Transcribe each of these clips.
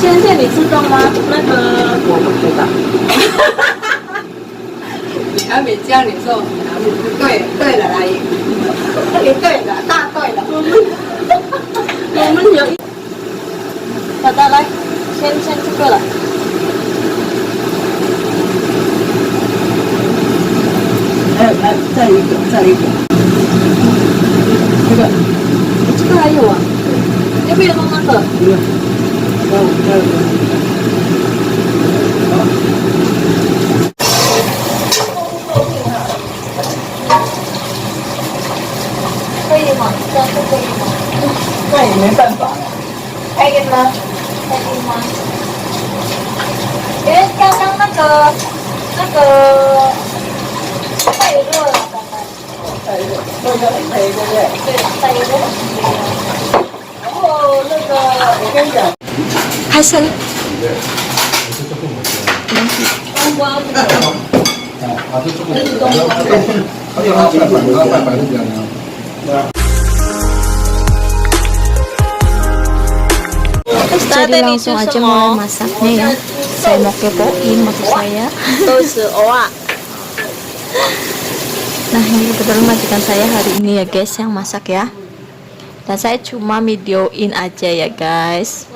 现在你知道吗？那个我不知道。你还没教你说哪里不对？对了，阿姨，你对了，大对了。我们有一，大家来，先这个了。来，再一个，再一个。这个，这个还有啊？要不要弄那个？一个，再一个。可以吗？这样就可以吗？那也没办法了。可以吗？可以吗？因为刚刚那个太热了，刚刚。再一个，这个很黑，对不对？对，再一个很热。然后那个我跟你讲，海参。冬瓜。Jadi langsung aja mulai masaknya ya. Saya mau kepoin maksud saya. Nah ini kebetulan majikan saya hari ini ya guys yang masak ya. Dan saya cuma videoin aja ya guys.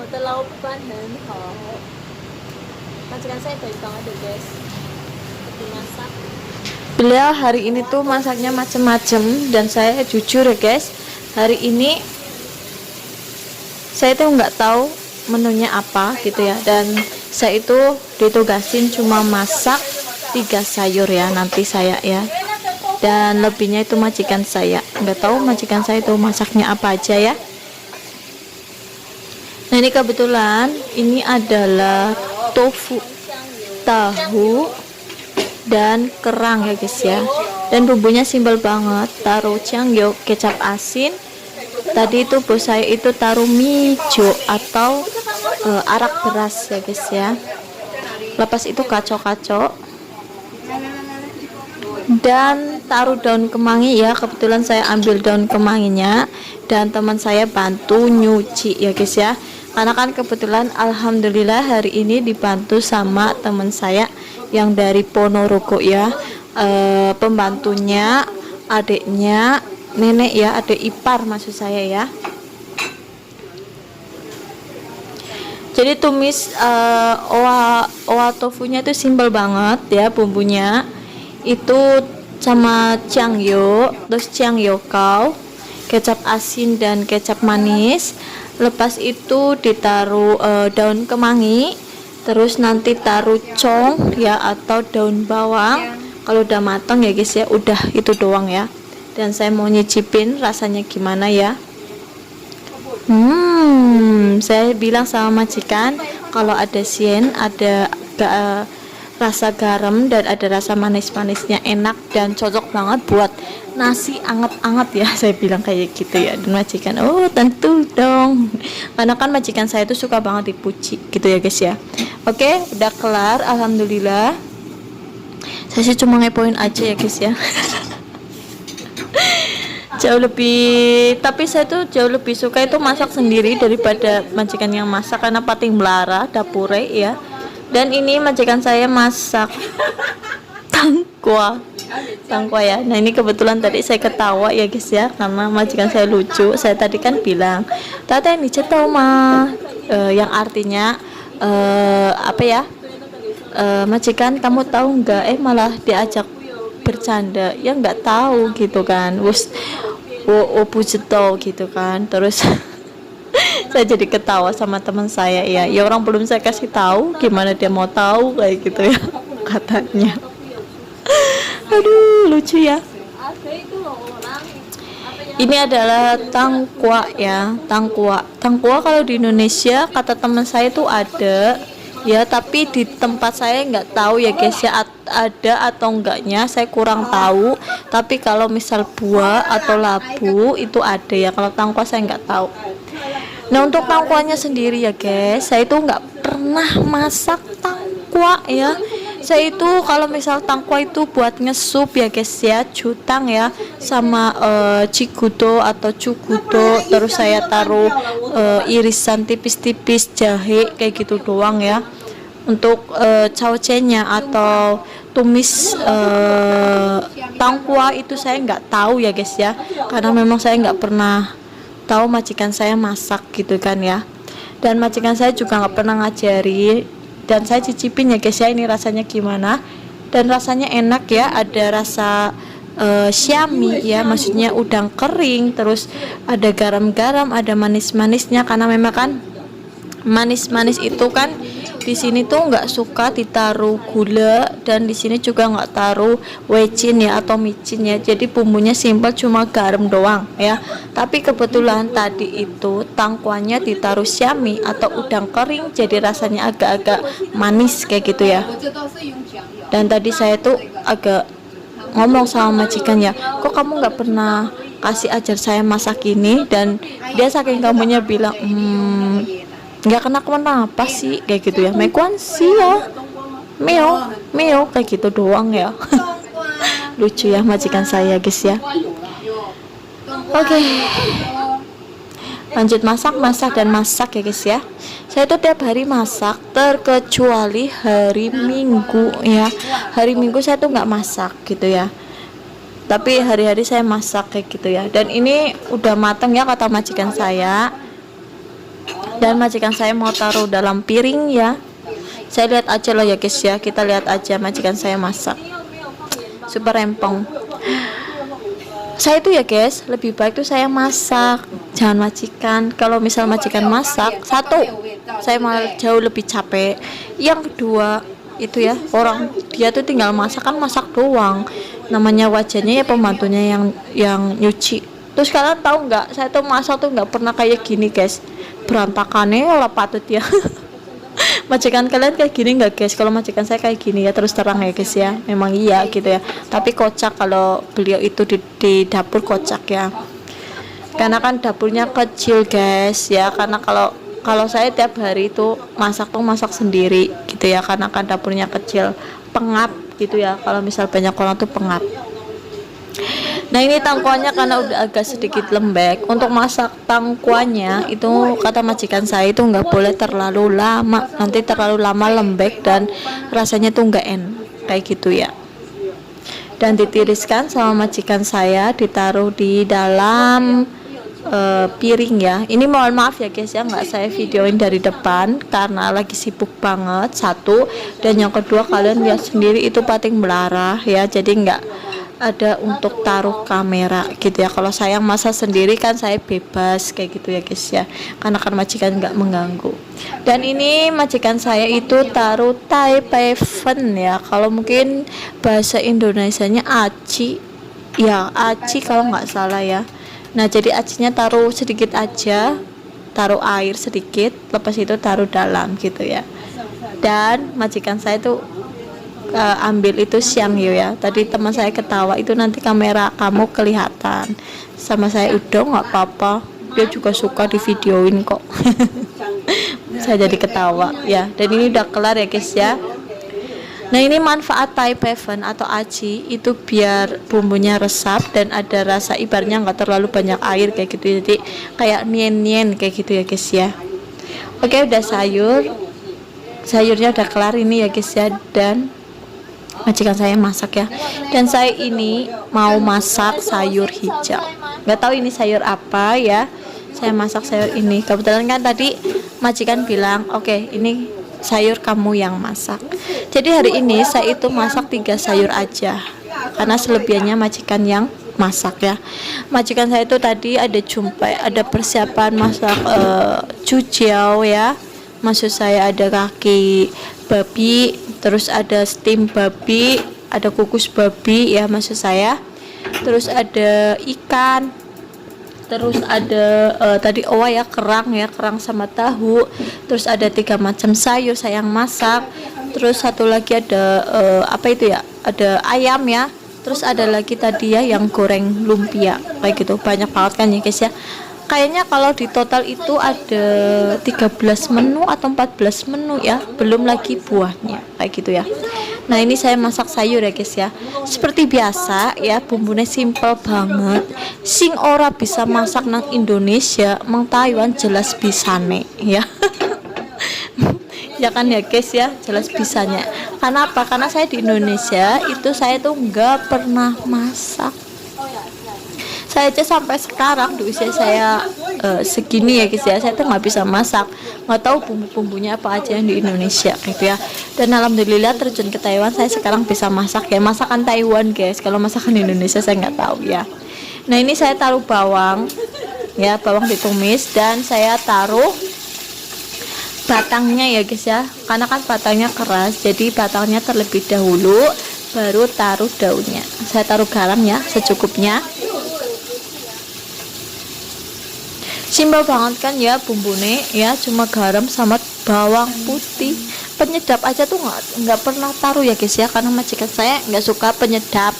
Majikan saya baik banget ya guys. Masak. Beliau hari ini tuh masaknya macem-macem dan saya jujur ya guys, hari ini saya tuh nggak tahu menunya apa gitu ya, dan saya itu ditugasin cuma masak 3 sayur ya nanti saya ya, dan lebihnya itu majikan saya, nggak tahu majikan saya itu masaknya apa aja ya. Nah ini kebetulan ini adalah tofu, tahu dan kerang ya guys ya, dan bumbunya simpel banget, taruh changgyeok, kecap asin. Tadi itu bos saya itu taruh mijo atau arak beras ya guys ya. Lepas itu kacau-kacau dan taruh daun kemangi ya, kebetulan saya ambil daun kemanginya dan teman saya bantu nyuci ya guys ya, karena kan kebetulan alhamdulillah hari ini dibantu sama teman saya yang dari Ponorogo ya, pembantunya adiknya nenek ya, adik ipar maksud saya ya. Jadi tumis owa tofunya itu simpel banget ya, bumbunya itu sama changgyeok, terus changgyeokgao, kecap asin dan kecap manis. Lepas itu ditaruh daun kemangi, terus nanti taruh cong ya atau daun bawang. Kalau udah matang ya guys ya, udah itu doang ya. Dan saya mau nyicipin rasanya gimana ya. Saya bilang sama majikan kalau ada sien, ada rasa garam dan ada rasa manis-manisnya, enak dan cocok banget buat nasi anget-anget ya, saya bilang kayak gitu ya. Dan majikan, oh tentu dong, karena kan majikan saya itu suka banget dipuji gitu ya guys ya. Oke, udah kelar alhamdulillah. Saya sih cuma ngepoin aja ya guys ya. Jauh lebih, tapi saya tuh jauh lebih suka itu masak sendiri daripada majikan yang masak, karena pating melara dapure ya. Dan ini majikan saya masak tangkwa ya. Nah ini kebetulan tadi saya ketawa ya guys ya, karena majikan saya lucu. Saya tadi kan bilang tata ini cetau mah, yang artinya apa ya, majikan kamu tahu nggak, malah diajak bercanda ya, nggak tahu gitu kan, wus opujeto gitu kan. Terus saya jadi ketawa sama teman saya ya, ya orang belum saya kasih tahu gimana dia mau tahu kayak gitu ya katanya. Aduh lucu ya. Ini adalah tangkwa ya, tangkwa kalau di Indonesia kata teman saya tuh ada ya, tapi di tempat saya nggak tahu ya guys ya, ada atau enggaknya saya kurang tahu. Tapi kalau misal buah atau labu itu ada ya, kalau tangkwa saya nggak tahu. Nah untuk tangkwanya sendiri ya guys, saya itu nggak pernah masak tangkwa ya. Saya itu kalau misal tangkwa itu buat ngesup ya guys ya, cutang ya, sama cigudo atau cugudo, terus saya taruh irisan tipis-tipis jahe kayak gitu doang ya. Untuk caucenya atau tumis tangkwa itu saya nggak tahu ya guys ya, karena memang saya nggak pernah tahu majikan saya masak gitu kan ya, dan majikan saya juga nggak pernah ngajari, dan saya cicipin ya guys ya, ini rasanya gimana, dan rasanya enak ya, ada rasa syami ya, maksudnya udang kering, terus ada garam-garam, ada manis-manisnya, karena memang kan manis-manis itu kan di sini tuh nggak suka ditaruh gula, dan di sini juga nggak taruh wecin ya atau micin ya, jadi bumbunya simpel cuma garam doang ya. Tapi kebetulan tadi itu tangkwanya ditaruh syami atau udang kering, jadi rasanya agak-agak manis kayak gitu ya. Dan tadi saya tuh agak ngomong sama majikan ya, kok kamu nggak pernah kasih ajar saya masak ini, dan dia saking kamunya bilang nggak kenapa sih kayak gitu ya, mekuan sih ya, meo kayak gitu doang ya. Lucu ya majikan saya guys ya. Oke, lanjut masak ya guys ya. Saya tuh tiap hari masak terkecuali hari Minggu ya. Hari Minggu saya tuh nggak masak gitu ya, tapi hari-hari saya masak kayak gitu ya. Dan ini udah mateng ya kata majikan saya, dan majikan saya mau taruh dalam piring ya. Saya lihat aja loh ya guys ya, kita lihat aja majikan saya masak super rempong. Saya itu ya guys, lebih baik tuh saya masak, jangan majikan. Kalau misal majikan masak, satu, saya malah jauh lebih capek. Yang kedua itu ya, orang dia tuh tinggal masak kan, masak doang, namanya wajahnya ya pembantunya yang nyuci. Terus kalian tahu nggak, saya tuh masak tuh nggak pernah kayak gini guys, berantakannya lah patut ya. Majikan kalian kayak gini nggak guys? Kalau majikan saya kayak gini ya, terus terang ya guys ya, memang iya gitu ya. Tapi kocak kalau beliau itu di dapur, kocak ya, karena kan dapurnya kecil guys ya. Karena kalau saya tiap hari itu masak tuh masak sendiri gitu ya, karena kan dapurnya kecil, pengap gitu ya. Kalau misal banyak orang tuh pengap. Nah ini tangkwanya karena udah agak sedikit lembek. Untuk masak tangkwanya itu kata majikan saya itu nggak boleh terlalu lama, nanti terlalu lama lembek dan rasanya tuh nggak enak kayak gitu ya. Dan ditiriskan sama majikan saya, ditaruh di dalam piring ya. Ini mohon maaf ya guys ya, nggak saya videoin dari depan karena lagi sibuk banget, satu, dan yang kedua kalian lihat sendiri itu pating melarah ya, jadi nggak ada untuk taruh kamera gitu ya. Kalau saya masak sendiri kan saya bebas kayak gitu ya guys ya, karena kan majikan nggak mengganggu. Dan ini majikan saya itu taruh taipeven ya, kalau mungkin bahasa Indonesianya aci ya, aci kalau nggak salah ya. Nah jadi acinya taruh sedikit aja, taruh air sedikit, lepas itu taruh dalam gitu ya. Dan majikan saya tuh ambil itu siang ya. Tadi teman saya ketawa itu, nanti kamera kamu kelihatan sama saya, udah nggak apa-apa, dia juga suka di videoin kok. Saya jadi ketawa ya. Dan ini udah kelar ya guys ya. Nah ini manfaat taipeven atau aci itu biar bumbunya resap dan ada rasa, ibaratnya nggak terlalu banyak air kayak gitu, jadi kayak nien kayak gitu ya guys ya. Oke, udah sayurnya udah kelar ini ya guys ya, dan majikan saya masak ya. Dan saya ini mau masak sayur hijau, nggak tahu ini sayur apa ya. Saya masak sayur ini, kebetulan kan tadi majikan bilang oke, ini sayur kamu yang masak. Jadi hari ini saya itu masak 3 sayur aja, karena selebihnya majikan yang masak ya. Majikan saya itu tadi ada jumpai, ada persiapan masak cuciao ya, maksud saya ada kaki babi, terus ada steam babi, ada kukus babi ya maksud saya, terus ada ikan, terus ada tadi ya, kerang sama tahu, terus ada 3 macam sayur saya yang masak, terus satu lagi ada apa itu ya, ada ayam ya, terus ada lagi tadi ya yang goreng lumpia kayak gitu. Banyak banget kan ya guys ya. Kayaknya kalau di total itu ada 13 menu atau 14 menu ya, belum lagi buahnya kayak gitu ya. Nah ini saya masak sayur ya guys ya. Seperti biasa ya, bumbunya simple banget. Sing ora bisa masak nang Indonesia, mang Taiwan jelas bisane ya. Ya kan ya guys ya, jelas bisanya. Karena apa? Karena saya di Indonesia itu saya tuh nggak pernah masak. Saya aja sampai sekarang di usia saya segini ya guys ya, saya tuh nggak bisa masak, nggak tahu bumbu-bumbunya apa aja yang di Indonesia gitu ya. Dan alhamdulillah terjun ke Taiwan saya sekarang bisa masak ya, masakan Taiwan guys. Kalau masakan Indonesia saya nggak tahu ya. Nah ini saya taruh bawang ya, bawang ditumis, dan saya taruh batangnya ya guys ya, karena kan batangnya keras, jadi batangnya terlebih dahulu baru taruh daunnya. Saya taruh garam ya secukupnya. Simpel banget kan ya bumbune ya, cuma garam sama bawang putih. Penyedap aja tuh nggak pernah taruh ya guys ya, karena majikan saya nggak suka penyedap,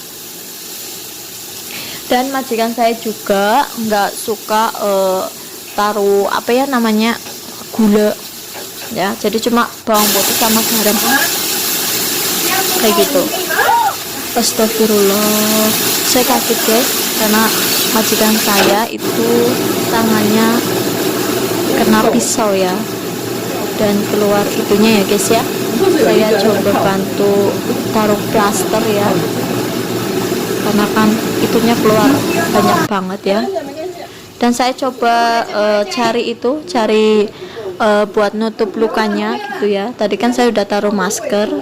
dan majikan saya juga nggak suka taruh apa ya namanya, gula ya. Jadi cuma bawang putih sama garam kayak gitu. Astagfirullah, saya kaget guys, karena majikan saya itu tangannya kena pisau ya, dan keluar itunya ya guys ya. Saya coba bantu taruh plaster ya, karena kan itunya keluar banyak banget ya. Dan saya coba cari buat nutup lukanya gitu ya. Tadi kan saya udah taruh masker,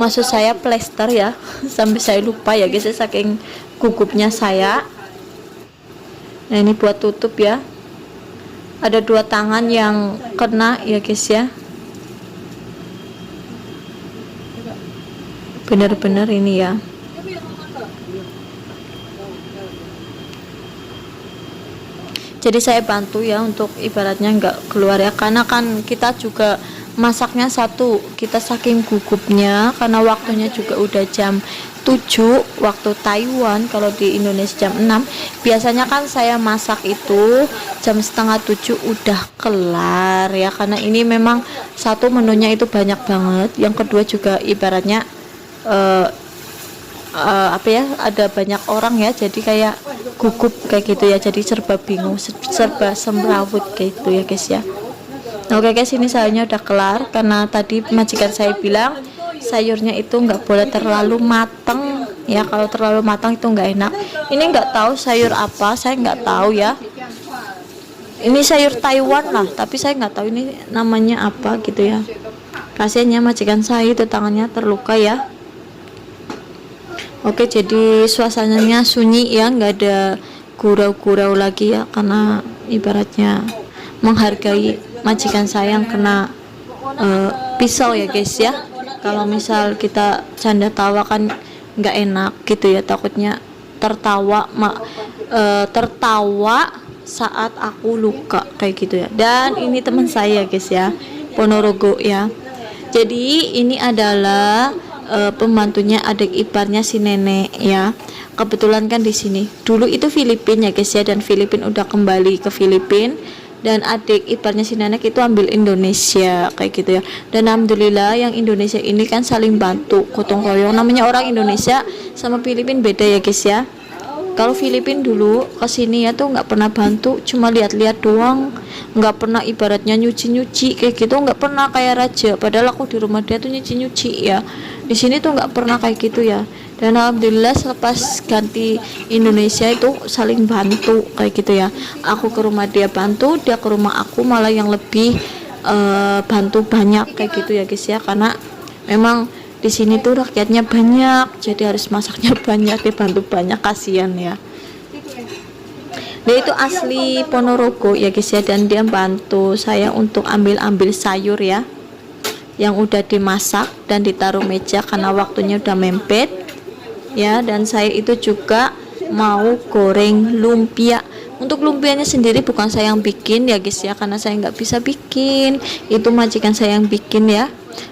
maksud saya plester ya. Sampai saya lupa ya guys, saking gugupnya saya. Nah ini buat tutup ya, ada 2 tangan yang kena ya guys ya, bener-bener ini ya. Jadi saya bantu ya, untuk ibaratnya nggak keluar ya, karena kan kita juga masaknya satu, kita saking gugupnya, karena waktunya juga udah jam 7 waktu Taiwan. Kalau di Indonesia jam 6, biasanya kan saya masak itu jam setengah 7 udah kelar ya, karena ini memang satu menunya itu banyak banget, yang kedua juga ibaratnya apa ya, ada banyak orang ya, jadi kayak gugup kayak gitu ya, jadi serba bingung, serba semrawut kayak gitu ya guys ya. Nah, oke guys, ini sayurnya udah kelar, karena tadi majikan saya bilang sayurnya itu nggak boleh terlalu matang ya, kalau terlalu matang itu nggak enak. Ini nggak tahu sayur apa, saya nggak tahu ya, ini sayur Taiwan lah, tapi saya nggak tahu ini namanya apa gitu ya. Kasiannya majikan saya itu tangannya terluka ya. Oke, jadi suasananya sunyi ya, nggak ada gurau-gurau lagi ya, karena ibaratnya menghargai majikan saya yang kena pisau ya guys ya. Kalau misal kita canda tawa kan nggak enak gitu ya, takutnya tertawa saat aku luka kayak gitu ya. Dan ini teman saya guys ya, Ponorogo ya. Jadi ini adalah pembantunya adik iparnya si nenek ya. Kebetulan kan di sini dulu itu Filipina ya guys ya, dan Filipina udah kembali ke Filipina, dan adik iparnya si nenek itu ambil Indonesia kayak gitu ya. Dan alhamdulillah yang Indonesia ini kan saling bantu, gotong royong. Namanya orang Indonesia sama Filipina beda ya guys ya. Kalau Filipina dulu kesini ya tuh nggak pernah bantu, cuma lihat-lihat doang, nggak pernah ibaratnya nyuci-nyuci kayak gitu, nggak pernah kayak raja. Padahal aku di rumah dia tuh nyuci-nyuci ya. Di sini tuh nggak pernah kayak gitu ya. Dan alhamdulillah selepas ganti Indonesia itu saling bantu kayak gitu ya. Aku ke rumah dia bantu, dia ke rumah aku malah yang lebih bantu banyak kayak gitu ya guys ya. Karena memang di sini tuh rakyatnya banyak, jadi harus masaknya banyak, dibantu banyak, kasihan ya. Dia itu asli Ponorogo ya guys ya, dan dia bantu saya untuk ambil sayur ya, yang udah dimasak dan ditaruh meja karena waktunya udah mepet ya. Dan saya itu juga mau goreng lumpia. Untuk lumpianya sendiri bukan saya yang bikin ya guys ya, karena saya nggak bisa bikin, itu majikan saya yang bikin ya.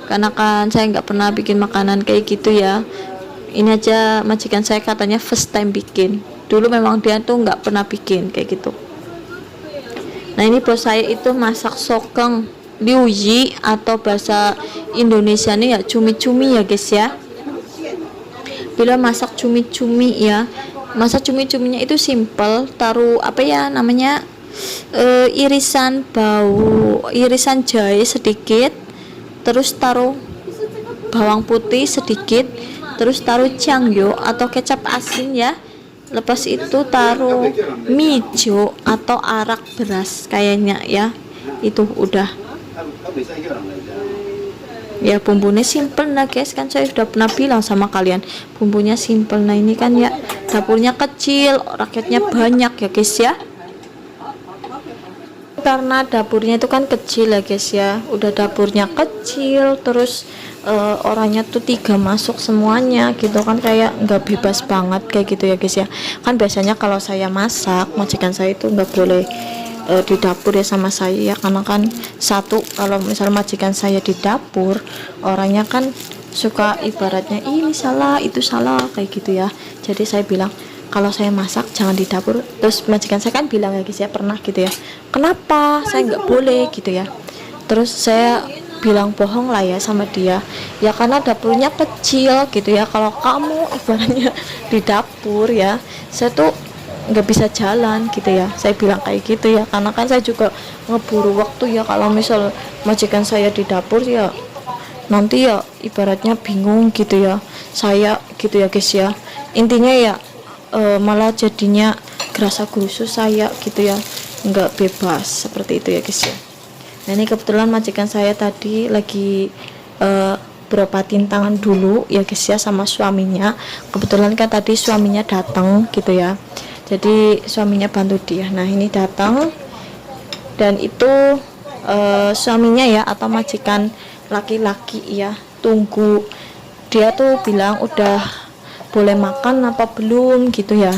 Karena kan saya nggak pernah bikin makanan kayak gitu ya. Ini aja majikan saya katanya first time bikin. Dulu memang dia tuh nggak pernah bikin kayak gitu. Nah ini bos saya itu masak sokeng liuji atau bahasa Indonesia nya ya cumi-cumi ya guys ya. Bila masak cumi-cumi ya, masak cumi-cuminya itu simple, taruh apa ya namanya, irisan jahe sedikit, terus taruh bawang putih sedikit, terus taruh jangyo atau kecap asin ya. Lepas itu taruh mijo atau arak beras kayaknya ya. Itu udah ya, bumbunya simple nah guys, kan saya sudah pernah bilang sama kalian bumbunya simple. Nah ini kan ya dapurnya kecil, rakyatnya banyak ya guys ya, karena dapurnya itu kan kecil ya guys ya. Udah dapurnya kecil, terus orangnya tuh 3 masuk semuanya gitu kan, kayak nggak bebas banget kayak gitu ya guys ya. Kan biasanya kalau saya masak, majikan saya itu nggak boleh di dapur ya sama saya ya, karena kan satu, kalau misal majikan saya di dapur, orangnya kan suka ibaratnya ini salah itu salah kayak gitu ya. Jadi saya bilang kalau saya masak jangan di dapur. Terus majikan saya kan bilang ya guys ya, pernah gitu ya, kenapa saya nggak boleh gitu ya. Terus saya bilang bohong lah ya sama dia, ya karena dapurnya kecil gitu ya. Kalau kamu ibaratnya di dapur ya, saya tuh nggak bisa jalan gitu ya, saya bilang kayak gitu ya. Karena kan saya juga ngeburu waktu ya, kalau misal majikan saya di dapur ya nanti ya ibaratnya bingung gitu ya saya gitu ya guys ya. Intinya ya malah jadinya gerasa gerusu saya gitu ya, nggak bebas seperti itu ya guys ya. Nah ini kebetulan majikan saya tadi lagi berobatin tangan dulu ya guys ya sama suaminya. Kebetulan kan tadi suaminya datang gitu ya, jadi suaminya bantu dia. Nah ini datang, dan itu suaminya ya atau majikan laki-laki ya, tunggu dia tuh bilang udah boleh makan apa belum gitu ya.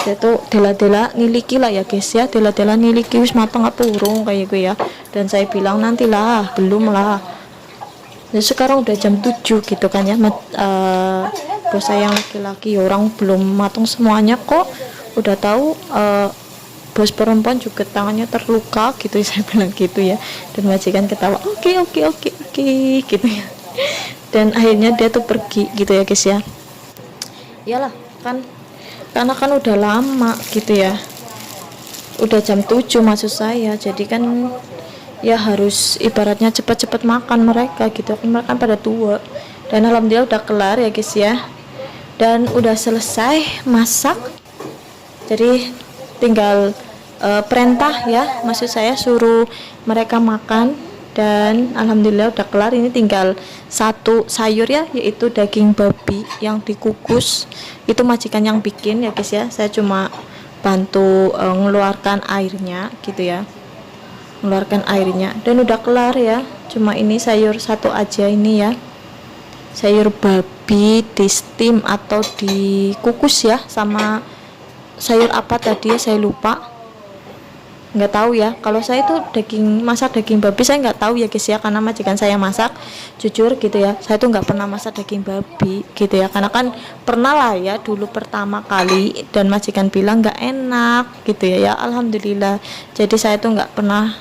Dia tuh dela-dela niliki lah ya guys ya, dela-dela niliki wis matang apa urung kayak gue ya. Dan saya bilang nantilah, belum lah. Dan sekarang udah jam 7 gitu kan ya, bos saya yang laki-laki ya, orang belum matang semuanya kok. Udah tahu bos perempuan juga tangannya terluka gitu ya, saya bilang gitu ya. Dan majikan ketawa, oke gitu ya. Dan akhirnya dia tuh pergi gitu ya guys ya. Iyalah kan, karena kan udah lama gitu ya, udah jam 7 maksud saya. Jadi kan ya harus ibaratnya cepat-cepat makan mereka gitu kan, mereka pada tua. Dan alhamdulillah udah kelar ya guys ya, dan udah selesai masak. Jadi tinggal perintah ya, maksud saya suruh mereka makan. Dan alhamdulillah udah kelar. Ini tinggal satu sayur ya, yaitu daging babi yang dikukus. Itu majikan yang bikin ya guys ya, saya cuma bantu ngeluarkan airnya gitu ya, ngeluarkan airnya. Dan udah kelar ya, cuma ini sayur satu aja ini ya, sayur babi di steam atau dikukus ya, sama sayur apa tadi ya saya lupa, nggak tahu ya. Kalau saya itu masak daging babi saya nggak tahu ya guys ya, karena majikan saya masak. Jujur gitu ya, saya tuh nggak pernah masak daging babi gitu ya, karena kan pernah lah ya dulu pertama kali, dan majikan bilang nggak enak gitu ya. Ya alhamdulillah, jadi saya tuh nggak pernah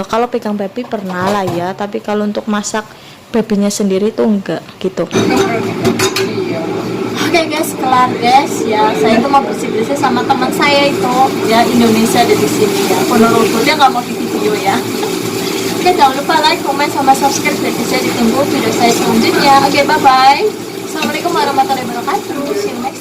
kalau pegang babi pernah lah ya, tapi kalau untuk masak babinya sendiri tuh enggak gitu. Oke guys, kelar guys ya. Saya tuh mau bersih-bersih sama teman saya itu ya, Indonesia ada di sini ya. Penelutur dia nggak mau di video ya. Oke, jangan lupa like, comment, sama subscribe ya guys ya. Ditunggu video saya selanjutnya. Oke, bye bye. Assalamualaikum warahmatullahi wabarakatuh. See you next